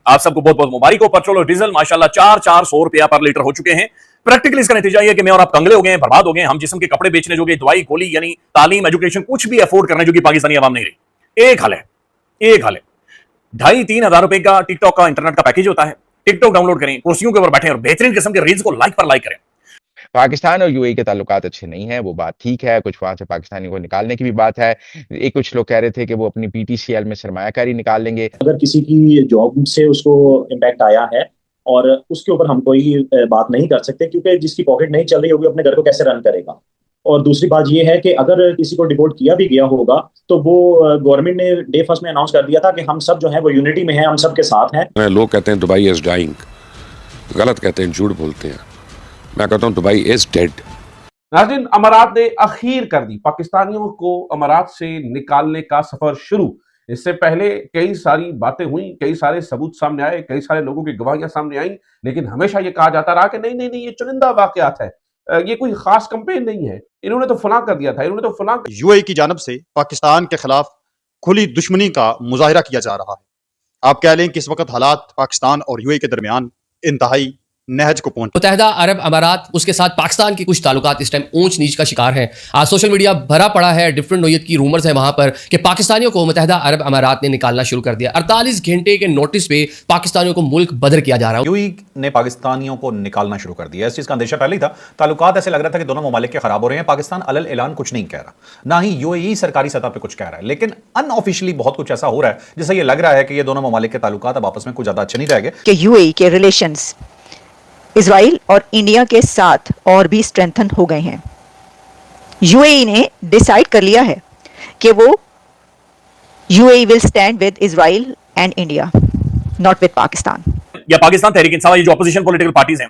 आप सबको बहुत बहुत मुबारक हो। पेट्रोल और डीजल माशाल्लाह 400 रुपया पर लीटर हो चुके हैं। प्रैक्टिकली इसका नतीजा ये है कि मैं और आप कंगले हो गए हैं, बर्बाद हो गए हैं। हम जिस्म के कपड़े बेचने जोगे, दवाई गोली यानी तालीम एजुकेशन कुछ भी अफोर्ड करने जोगी पाकिस्तानी आवाम नहीं रही। एक हाल है, एक हाल है। 2,500-3,000 रुपए का टिकटॉक का इंटरनेट का पैकेज होता है। टिकटॉक डाउनलोड करें, कुर्सियों के ऊपर बैठे और बेहतरीन किस्म के रील्स को लाइक पर लाइक करें। पाकिस्तान और यूएई के ताल्लुकात अच्छे नहीं हैं, वो बात ठीक है। कुछ वहाँ से पाकिस्तानियों को निकालने की भी बात है। एक कुछ लोग कह रहे थे कि वो अपनी पीटीसीएल में सरमायाकारी निकाल लेंगे। अगर किसी की जॉब से उसको इम्पैक्ट आया है और उसके ऊपर हम कोई बात नहीं कर सकते, क्योंकि जिसकी पॉकेट नहीं चल रही होगी अपने घर को कैसे रन करेगा। और दूसरी बात यह है कि अगर किसी को डिपोर्ट किया भी गया होगा तो वो गवर्नमेंट ने डे फर्स्ट में अनाउंस कर दिया था कि हम सब जो है वो यूनिटी में हैं, हम सब के साथ हैं। लोग कहते हैं दुबई इज डाइंग, गलत कहते हैं, झूठ बोलते हैं। मैं कहता हूं दुबई इज डेड। नाज़रीन, अमारात ने अखीर कर दी पाकिस्तानियों को अमारात से निकालने का सफर शुरू। इससे पहले कई सारी बातें हुई, कई सारे सबूत सामने आए, कई सारे लोगों की गवाहियां सामने आई, लेकिन हमेशा ये कहा जाता रहा कि नहीं नहीं नहीं, ये चुनिंदा वाकयात है, ये कोई खास कंपेन नहीं है, इन्होंने तो फलां कर दिया था, इन्होंने तो फलां। यूएई की जानब से पाकिस्तान के खिलाफ खुली दुश्मनी का मुजाहिरा किया जा रहा है। आप कह लें कि इस वक्त हालात पाकिस्तान और यूएई के दरमियान इंतहाई नहज को पहुंच। मुत्तहिदा अरब अमारात उसके साथ पाकिस्तान के कुछ ताल्लुकात इस टाइम ऊंच नीच का शिकार हैं। आज सोशल मीडिया भरा पड़ा है, डिफरेंट नोयत की रूमर्स है वहां पर कि पाकिस्तानियों को मुत्तहिदा अरब अमारात ने निकालना शुरू कर दिया। 48 घंटे के नोटिस पे पाकिस्तानियों को मुल्क बदर किया जा रहा है। यूएई ने पाकिस्तानियों को निकालना शुरू कर दिया। इस चीज का अंदेशा पहले ही था। ताल्लुकात ऐसे लग रहा था कि दोनों ममालिक के खराब हो रहे हैं। पाकिस्तान अलल ऐलान कुछ नहीं कह रहा, ना ही यूएई सरकारी सतह पे कुछ कह रहा है, लेकिन अनऑफिशियली बहुत कुछ ऐसा हो रहा है जिससे ये लग रहा है कि ये दोनों ममालिक के ताल्लुकात अब आपस में कुछ ज्यादा अच्छे नहीं रह गए कि यूएई के रिलेशंस इजराइल और इंडिया के साथ और भी स्ट्रेंथन हो गए हैं। यूएई ने डिसाइड कर लिया है कि वो UAE will stand with Israel and India, not with Pakistan. या पाकिस्तान तहरीक इंसाफ, ये जो अपोजिशन पॉलिटिकल पार्टीज हैं,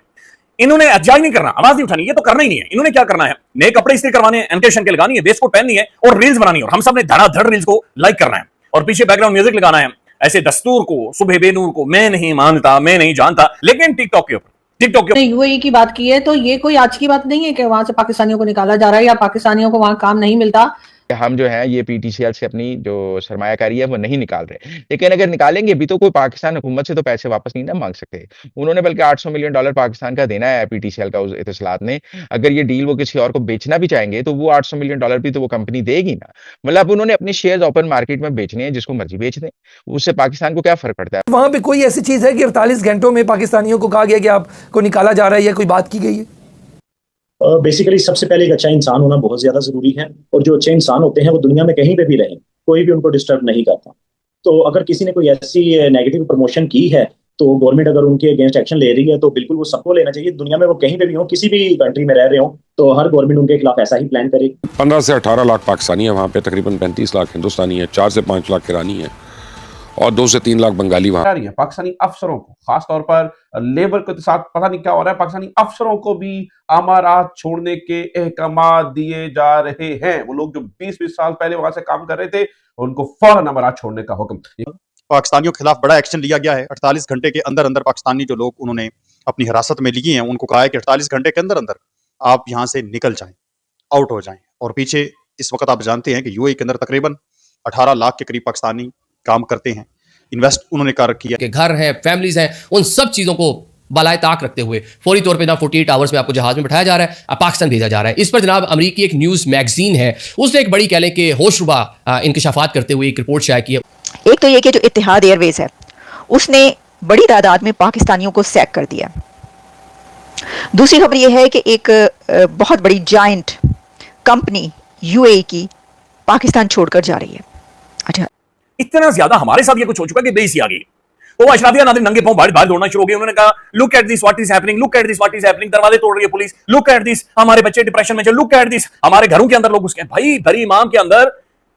इन्होंने एहतजाज नहीं करना, आवाज नहीं उठानी, ये तो करना ही नहीं है। इन्होंने क्या करना है, नए कपड़े इस्त्री करवाने हैं, एमकेशन के लगानी है, वेस्ट कोट पहननी है और रील्स बनानी है, और हम सब ने धड़ाधड़ रील्स को लाइक करना है और पीछे बैकग्राउंड म्यूजिक लगाना है। ऐसे दस्तूर को, सुबह बेनूर को मैं नहीं मानता, मैं नहीं जानता, लेकिन टिकटॉक के ऊपर यूएई की बात की है तो ये कोई आज की बात नहीं है कि वहां से पाकिस्तानियों को निकाला जा रहा है या पाकिस्तानियों को वहां काम नहीं मिलता। हम जो है ये पीटीसीएल से अपनी जो सरमायाकारी है वो नहीं निकाल रहे, लेकिन अगर निकालेंगे भी तो कोई पाकिस्तान हुकूमत से तो पैसे वापस नहीं ना मांग सकते। उन्होंने बल्कि $800 मिलियन पाकिस्तान का देना है पीटीसीएल का, उस इत्तलात ने। अगर ये डील वो किसी और को बेचना भी चाहेंगे तो वो $800 मिलियन भी तो वो कंपनी देगी ना। मतलब उन्होंने अपने शेयर ओपन मार्केट में बेचने हैं, जिसको मर्जी बेच दें, उससे पाकिस्तान को क्या फर्क पड़ता है। वहां पे कोई ऐसी चीज है कि 48 घंटों में पाकिस्तानियों को कहा गया कि आपको निकाला जा रहा है, या कोई बात की गई है? बेसिकली सबसे पहले एक अच्छा इंसान होना बहुत ज्यादा जरूरी है, और जो अच्छे इंसान होते हैं वो दुनिया में कहीं पे भी रहें, कोई भी उनको डिस्टर्ब नहीं करता। तो अगर किसी ने कोई ऐसी नेगेटिव प्रमोशन की है तो गवर्नमेंट अगर उनके अगेंस्ट एक्शन ले रही है तो बिल्कुल वो सबको लेना चाहिए। दुनिया में वो कहीं पे भी हो, किसी भी कंट्री में रह रहे हो, तो हर गवर्नमेंट उनके खिलाफ ऐसा ही प्लान करे। 15 से 18 लाख पाकिस्तानी है वहाँ पे, तकरीबन 35 लाख हिंदुस्तानी है, 4 से 5 लाख ईरानी है और 2 से 3 लाख बंगाली वहाँ। पाकिस्तानी अफसरों को, खासतौर पर लेबर के साथ पता नहीं क्या हो रहा है, पाकिस्तानी अफसरों को भी अमारात छोड़ने के अहकाम दिए जा रहे हैं। वो लोग जो 20-20 साल पहले वहां से काम कर रहे थे, उनको फौरन अमारात छोड़ने का हुक्म। पाकिस्तानियों के खिलाफ बड़ा एक्शन लिया गया है। 48 घंटे के अंदर अंदर पाकिस्तानी जो लोग उन्होंने अपनी हिरासत में लिए हैं, उनको कहा है कि 48 घंटे के अंदर अंदर आप यहाँ से निकल जाएं, आउट हो जाएं। और पीछे इस वक्त आप जानते हैं कि यूएई के अंदर तकरीबन 18 लाख के करीब पाकिस्तानी काम करते हैं। इन्वेस्ट उन्होंने कर रखी है, घर है, फैमिलीज हैं, उन सब चीजों को बालाए ताक रखते हुए फौरी तौर पे ना 48 आवर्स में आपको जहाज में बैठाया जा रहा है, अब पाकिस्तान भेजा जा रहा है। इस पर जनाब अमरीकी एक न्यूज़ मैगजीन है, उसने एक बड़ी कह लें कि होशरुबा इंकशाफात करते हुए एक रिपोर्ट शाया की है। एक तो ये कि जो इत्तेहाद एयरवेज है उसने बड़ी तादाद में पाकिस्तानियों को सैक कर दिया। दूसरी खबर यह है कि एक बहुत बड़ी जायंट कंपनी यूएई की पाकिस्तान छोड़कर जा रही है। अच्छा, इतना ज्यादा हमारे साथ ये कुछ हो चुका कि बेइज्जती आ गई। वो अशराफिया नाज़रीन नंगे पांव बाहर दौड़ना शुरू हो गए। उन्होंने कहा look at this what is happening, look at this what is happening. दरवाजे तोड़ रही है पुलिस, लुक एट दिस, हमारे बच्चे डिप्रेशन में चल, लुक एट दिस, हमारे घरों के अंदर लोग उसके भाई भरी इमाम के अंदर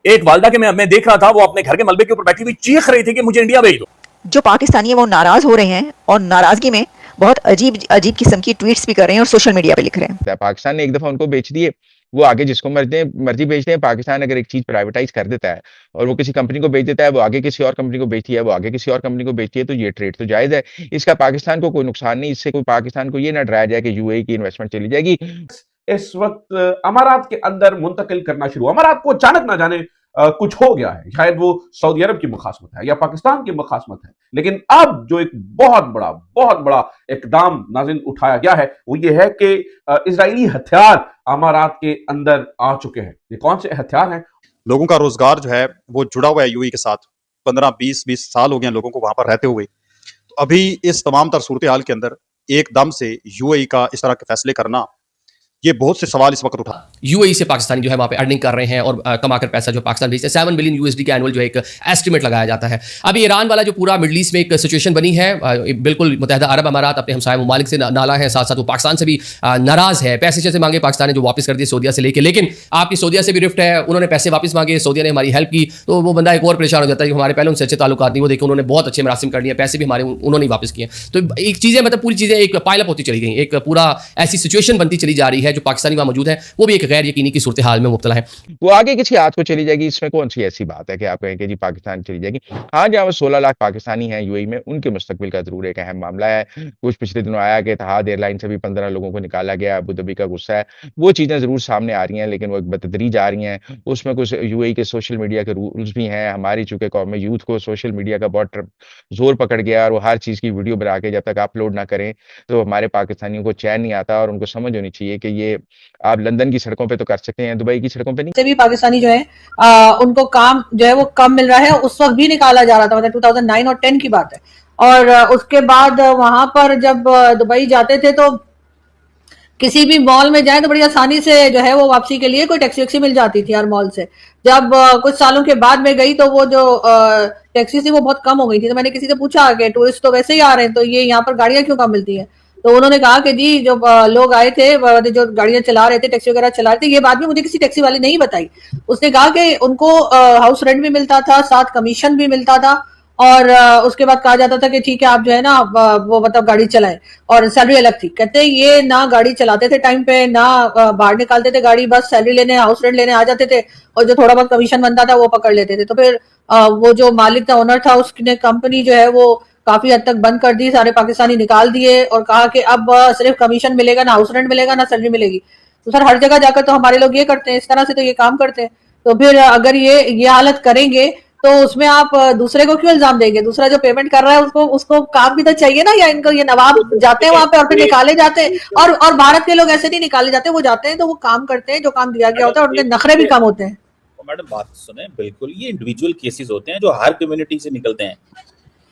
एक वालदा के मैं देख रहा था, वो अपने घर के मलबे के ऊपर बैठी हुई चीख रही थी कि मुझे इंडिया भेज दो। जो पाकिस्तानी है वो नाराज हो रहे हैं और नाराजगी में बहुत अजीब अजीब किस्म की ट्वीट्स भी कर रहे हैं और सोशल मीडिया पे लिख रहे हैं। पाकिस्तान ने एक दफा उनको बेच दिए, वो आगे जिसको मर्जी बेचते हैं। पाकिस्तान अगर एक चीज प्राइवेटाइज कर देता है और वो किसी कंपनी को बेच देता है, वो आगे किसी और कंपनी को बेचती है, वो आगे किसी और कंपनी को बेचती है, तो ये ट्रेड तो जायज है। इसका पाकिस्तान को कोई नुकसान नहीं, इससे कोई पाकिस्तान को ये ना डराया जाए कि यूएई की इन्वेस्टमेंट चली जाएगी। इस वक्त अमारात के अंदर मुंतकिल करना शुरू, अमारात को अचानक ना जाने कुछ हो गया है, शायद वो सऊदी अरब की मुखासमत है या पाकिस्तान की मुखासमत है, लेकिन अब जो एक बहुत बड़ा इकदाम नाज़रीन उठाया गया है वो ये है कि इजरायली हथियार अमारात के अंदर आ चुके हैं। ये कौन से हथियार हैं? लोगों का रोजगार जो है वो जुड़ा हुआ है यूएई के साथ। 15-20 साल हो गए हैं लोगों को वहां पर रहते हुए। तो अभी इस तमाम तर सूरत हाल के अंदर एकदम से यूएई का इस तरह के फैसले करना, ये बहुत से सवाल इस वक्त उठा। यूएई से पाकिस्तानी जो है वहाँ पे अर्निंग कर रहे हैं और कमाकर पैसा जो पाकिस्तान भेजते हैं, 7 बिलियन यूएसडी का एनुअल जो है एक एस्टिमेट लगाया जाता है। अभी ईरान वाला जो पूरा मिडल ईस्ट में एक सिचुएशन बनी है, बिल्कुल मुत्तहदा अरब अमारात अपने हमसाय ममालिक से नाला है, साथ साथ वो पाकिस्तान से भी नाराज है। पैसे जैसे मांगे पाकिस्तान ने जो वापस कर दिए सऊदिया से लेके, लेकिन आपकी सऊदिया से भी रिफ्ट है, उन्होंने पैसे वापस मांगे, सऊदिया ने हमारी हेल्प की, तो वो बंदा एक और परेशान हो जाता है कि हमारे पहले उनसे अच्छे ताल्लुकात नहीं, वो देखिए उन्होंने बहुत अच्छे मरासिम कर लिए, पैसे भी हमारे उन्होंने वापस किए। तो एक चीज़ें मतलब पूरी चीज़ें एक पाइल अप होती चली गई, एक पूरा ऐसी सिचुएशन बनती चली जा रही है जो पाकिस्तानी वहाँ मौजूद है वो भी एक गैर यकीनी की सूरत हाल में मुब्तला है। वो आगे किसी हाथ को चली जाएगी, इसमें कौन सी ऐसी बात है कि आप कहें कि जी पाकिस्तान चली जाएगी। हाँ, जहाँ वो 16 लाख पाकिस्तानी हैं यूएई में, उनके मुस्तकबिल का जरूर एक अहम मामला है। कुछ पिछले दिनों आया कि इत्तेहाद एयरलाइन से भी 15 लोगों को निकाला गया, अबू धाबी का गुस्सा है, वो चीज़ें जरूर सामने आ रही हैं, लेकिन वो एक बतदरीज आ रही हैं। उसमें कुछ यूएई के सोशल मीडिया के रूल्स भी हैं। हमारी चूंकि कौम में यूथ को सोशल मीडिया का बहुत जोर पकड़ गया और वो हर चीज़ की वीडियो बना के जब तक अपलोड ना करें तो हमारे पाकिस्तानियों को चैन नहीं आता, और उनको समझ होनी चाहिए कि ये आप लंदन की सड़कों पे तो कर सकते हैं, दुबई की सड़कों पे नहीं। से भी पाकिस्तानी जो है उनको काम जो है वो कम मिल रहा है, उस वक्त भी निकाला जा रहा था, मतलब 2009 और 10 की बात है। और उसके बाद वहां पर जब दुबई जाते थे तो किसी भी मॉल में जाए तो बड़ी आसानी से जो है वो वापसी के लिए कोई टैक्सी वैक्सी मिल जाती थी यार मॉल से। जब कुछ सालों के बाद में गई तो वो जो टैक्सी थी वो बहुत कम हो गई थी। तो मैंने किसी से पूछा कि टूरिस्ट तो वैसे ही आ रहे हैं तो ये यहाँ पर गाड़ियां क्यों कम मिलती हैं, तो उन्होंने कहा कि जी जो लोग आए थे जो गाड़ियां चला रहे थे, टैक्सी वगैरह चला रहे थे, ये बात भी मुझे किसी टैक्सी वाले ने ही बताई। उसने कहा कि उनको हाउस रेंट भी मिलता था, साथ कमीशन भी मिलता था, और उसके बाद कहा जाता था कि ठीक है आप जो है ना वो मतलब गाड़ी चलाएं, और सैलरी अलग थी। कहते ये ना गाड़ी चलाते थे टाइम पे, ना बाहर निकालते थे गाड़ी, बस सैलरी लेने हाउस रेंट लेने आ जाते थे, और जो थोड़ा बहुत कमीशन बनता था वो पकड़ लेते थे। तो फिर वो जो मालिक था, ओनर था, उसने कंपनी जो है वो काफी हद तक बंद कर दी, सारे पाकिस्तानी निकाल दिए और कहा कि अब सिर्फ कमीशन मिलेगा, ना हाउस रेंट मिलेगा, ना सैलरी मिलेगी। तो सर हर जगह जाकर तो हमारे लोग ये करते हैं, इस तरह से तो ये काम करते हैं। तो फिर अगर ये हालत करेंगे तो उसमें आप दूसरे को क्यों इल्जाम देंगे? दूसरा जो पेमेंट कर रहा है उसको काम भी तो चाहिए ना। या इनको ये नवाब जाते हैं वहां पे और फिर निकाले जाते हैं, और भारत के लोग ऐसे नहीं निकाले जाते, वो जाते हैं तो वो काम करते हैं जो काम दिया गया होता है, और उनके नखरे भी कम होते हैं। मैडम बात सुने, बिल्कुल ये इंडिविजुअल केसेस होते हैं जो हर कम्युनिटी से निकलते हैं।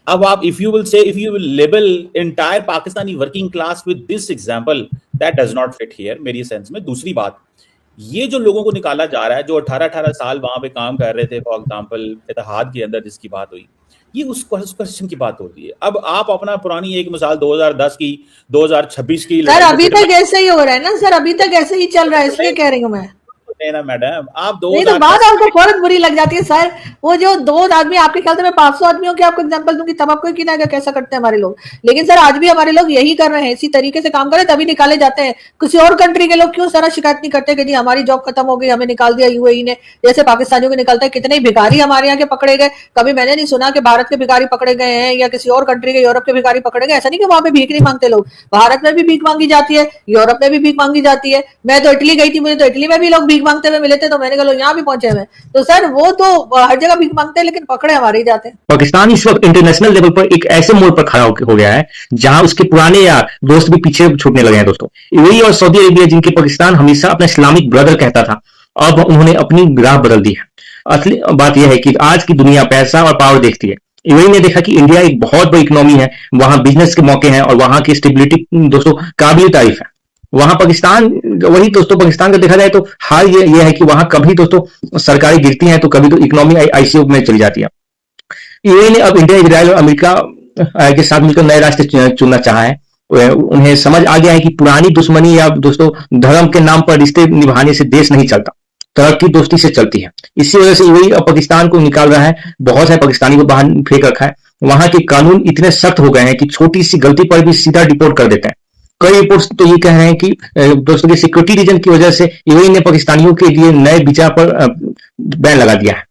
अब आप if you will label entire Pakistani working class with this example, that does not fit here मेरी सेंस में। दूसरी बात, ये जो लोगों को निकाला जा रहा है जो 18-18 साल वहां पे काम कर रहे थे, फॉर एग्जांपल इत्तेहाद के अंदर जिसकी बात हुई, ये उस क्वेश्चन की बात होती है। अब आप अपना पुरानी एक मिसाल 2010 की, 2026 की, सर अभी तक ऐसे ही हो रहा है ना सर, अभी तक ऐसे ही चल रहा है, इसलिए कह रही हूँ मैं। ना मैडम आप नहीं तो बात आपको फौरन बुरी लग जाती है सर। वो जो 2 आदमी, आपके ख्याल से मैं 500 आदमियों की आपको एग्जांपल दूंगी तब आपको यकीन आएगा कैसा करते हैं हमारे लोग। लेकिन सर आज भी हमारे लोग यही कर रहे हैं, इसी तरीके से काम कर रहे हैं, तभी निकाले जाते हैं। किसी और कंट्री के लोग क्यों सारा शिकायत नहीं करते कि जी हमारी जॉब खत्म हो गई, हमें निकाल दिया यूएई ने, जैसे पाकिस्तानियों को निकलता है। कितने भिखारी हमारे यहाँ के पकड़े गए, कभी मैंने नहीं सुना कि भारत के भिखारी पकड़े गए हैं या किसी और कंट्री के, यूरोप के भिखारी पकड़े गए। ऐसा नहीं कि वहां पे भीख नहीं मांगते लोग, भारत में भी भीख मांगी जाती है, यूरोप में भी भीख मांगी जाती है। मैं तो इटली गई थी, मुझे तो इटली में भी लोग भीख मांगते हुए मिले थे, तो मैंने कहा यहाँ भी पहुंचे हुए। तो सर वो तो हर जगह भीख मांगते हैं लेकिन पकड़े हमारे ही जाते हैं। पाकिस्तान इस वक्त इंटरनेशनल लेवल पर एक ऐसे मोड़ पर खड़ा हो गया है जहां उसके पुराने यार दोस्त भी पीछे छूटने लगे हैं। दोस्तों यूएई और सऊदी अरेबिया, जिनके पाकिस्तान हमेशा अपना इस्लामिक ब्रदर कहता था, अब उन्होंने अपनी राह बदल दी है। असली बात यह है कि आज की दुनिया पैसा और पावर देखती है। यूएई ने देखा कि इंडिया एक बहुत बड़ी इकोनॉमी है, वहां बिजनेस के मौके हैं और वहां की स्टेबिलिटी दोस्तों काबिल तारीफ है। वहां पाकिस्तान, वही दोस्तों पाकिस्तान का देखा जाए तो हाल ये है कि वहां कभी दोस्तों सरकारें गिरती हैं तो कभी तो इकोनॉमी आईसीयू में चली जाती है। यूएई ने अब इंडिया, इजराइल और अमेरिका के साथ मिलकर नए रास्ते चुनना चाहा है। उन्हें समझ आ गया है कि पुरानी दुश्मनी या दोस्तों धर्म के नाम पर रिश्ते निभाने से देश नहीं चलता, तरक्की दोस्ती से चलती है। इसी वजह से यूएई अब पाकिस्तान को निकाल रहा है, बहुत सारे पाकिस्तानी को बाहर फेंक रखा है। वहां के कानून इतने सख्त हो गए हैं कि छोटी सी गलती पर भी सीधा डिपोर्ट कर देते हैं। कई रिपोर्ट्स तो ये कह रहे हैं कि दोस्तों की सिक्योरिटी रीजन की वजह से यूएई ने पाकिस्तानियों के लिए नए वीजा पर बैन लगा दिया है।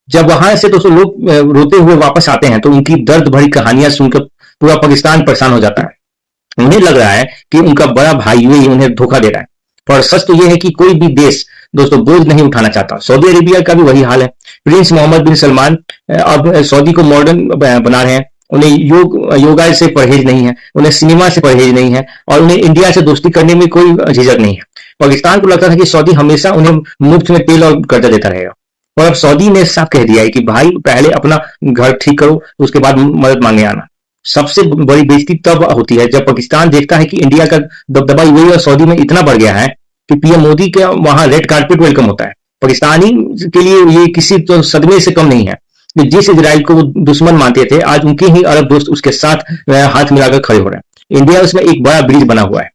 जब वहां से दोस्तों लोग रोते हुए वापस आते हैं तो उनकी दर्द भरी कहानियां सुनकर पूरा पाकिस्तान परेशान हो जाता है। उन्हें लग रहा है कि उनका बड़ा भाई यूएई उन्हें धोखा दे रहा है। पर सच तो यह है कि कोई भी देश दोस्तों बोझ नहीं उठाना चाहता। सऊदी अरेबिया का भी वही हाल है। प्रिंस मोहम्मद बिन सलमान अब सऊदी को मॉडर्न बना रहे हैं। उन्हें योगा से परहेज नहीं है, उन्हें सिनेमा से परहेज नहीं है और उन्हें इंडिया से दोस्ती करने में कोई झिझक नहीं है। पाकिस्तान को लगता था कि सऊदी हमेशा उन्हें मुफ्त में तेल और कर्जा देता रहेगा, और अब सऊदी ने साफ कह दिया है कि भाई पहले अपना घर ठीक करो, उसके बाद मदद मांगे आना। सबसे बड़ी बेइज्जती तब होती है जब पाकिस्तान देखता है कि इंडिया का दबदबा यूएई और सऊदी में इतना बढ़ गया है कि पीएम मोदी के वहां रेड कार्पेट वेलकम होता है। पाकिस्तानी के लिए ये किसी तो सदमे से कम नहीं है। जिस इजराइल को वो दुश्मन मानते थे, आज उनके ही अरब दोस्त उसके साथ हाथ मिलाकर खड़े हो रहे हैं। इंडिया उसमें एक बड़ा ब्रिज बना हुआ है।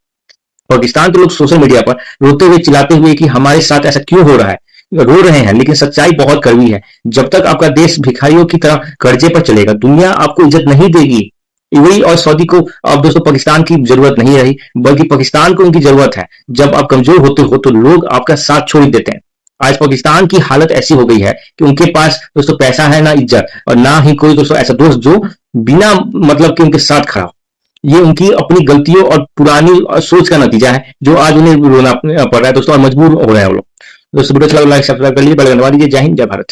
पाकिस्तान के लोग सोशल मीडिया पर रोते हुए चिल्लाते हुए कि हमारे साथ ऐसा क्यों हो रहा है, रो रहे हैं, लेकिन सच्चाई बहुत कड़वी है। जब तक आपका देश भिखारियों की तरह कर्जे पर चलेगा, दुनिया आपको इज्जत नहीं देगी। यूएई और सऊदी को अब दोस्तों पाकिस्तान की जरूरत नहीं रही, बल्कि पाकिस्तान को उनकी जरूरत है। जब आप कमजोर होते हो तो लोग आपका साथ छोड़ देते हैं। आज पाकिस्तान की हालत ऐसी हो गई है कि उनके पास दोस्तों पैसा है ना इज्जत, और ना ही कोई दोस्तों ऐसा दोस्त जो बिना मतलब के उनके साथ खड़ा हो। ये उनकी अपनी गलतियों और पुरानी सोच का नतीजा है जो आज उन्हें रोना पड़ रहा है दोस्तों, और मजबूर हो रहे हैं वो लोग। दोस्तों वीडियो अच्छा लगा लाइक सब्सक्राइब कर लीजिए, बेल आइकन दबा दीजिए। जय हिंद, जय भारत।